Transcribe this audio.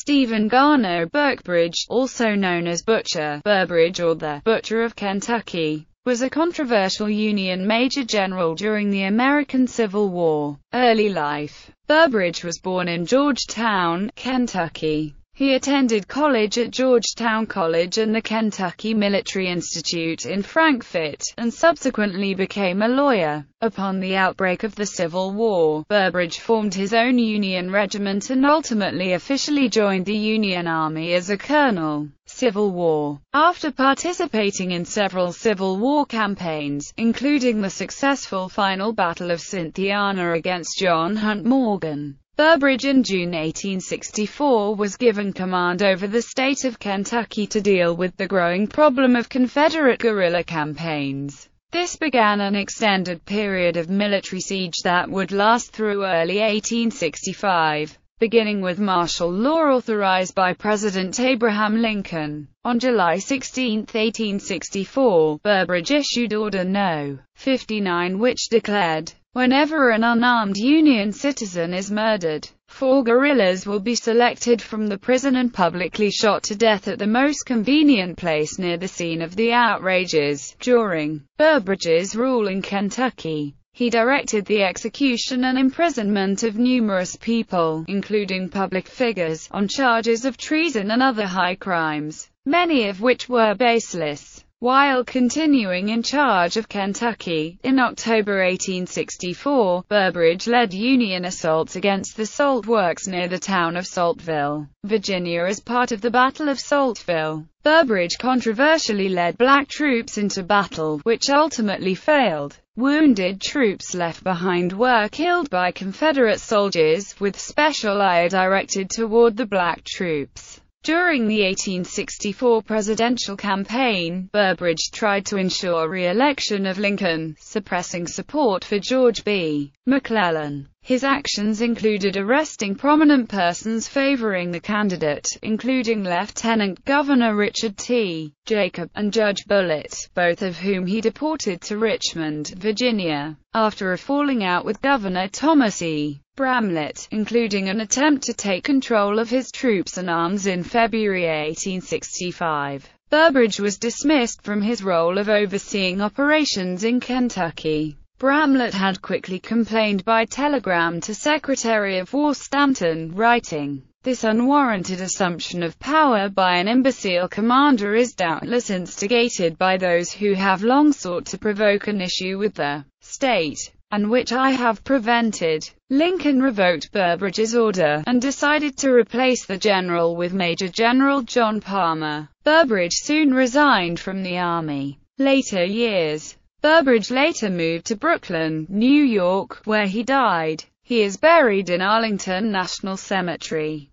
Stephen Garneau Burbridge, also known as Butcher Burbridge or the Butcher of Kentucky, was a controversial Union major general during the American Civil War. Early life. Burbridge was born in Georgetown, Kentucky. He attended college at Georgetown College and the Kentucky Military Institute in Frankfort, and subsequently became a lawyer. Upon the outbreak of the Civil War, Burbridge formed his own Union regiment and ultimately officially joined the Union Army as a colonel. Civil War. After participating in several Civil War campaigns, including the successful final Battle of Cynthiana against John Hunt Morgan, Burbridge in June 1864 was given command over the state of Kentucky to deal with the growing problem of Confederate guerrilla campaigns. This began an extended period of military siege that would last through early 1865, beginning with martial law authorized by President Abraham Lincoln. On July 16, 1864, Burbridge issued Order No. 59, which declared, "Whenever an unarmed Union citizen is murdered, 4 guerrillas will be selected from the prison and publicly shot to death at the most convenient place near the scene of the outrages." During Burbridge's rule in Kentucky, he directed the execution and imprisonment of numerous people, including public figures, on charges of treason and other high crimes, many of which were baseless. While continuing in charge of Kentucky, in October 1864, Burbridge led Union assaults against the salt works near the town of Saltville, Virginia as part of the Battle of Saltville. Burbridge controversially led black troops into battle, which ultimately failed. Wounded troops left behind were killed by Confederate soldiers, with special ire directed toward the black troops. During the 1864 presidential campaign, Burbridge tried to ensure re-election of Lincoln, suppressing support for George B. McClellan. His actions included arresting prominent persons favoring the candidate, including Lieutenant Governor Richard T. Jacob, and Judge Bullitt, both of whom he deported to Richmond, Virginia, after a falling out with Governor Thomas E. Bramlett, including an attempt to take control of his troops and arms in February 1865. Burbridge was dismissed from his role of overseeing operations in Kentucky. Bramlett had quickly complained by telegram to Secretary of War Stanton, writing, "This unwarranted assumption of power by an imbecile commander is doubtless instigated by those who have long sought to provoke an issue with the state, and which I have prevented." Lincoln revoked Burbridge's order, and decided to replace the general with Major General John Palmer. Burbridge soon resigned from the Army. Later years. Burbridge later moved to Brooklyn, New York, where he died. He is buried in Arlington National Cemetery.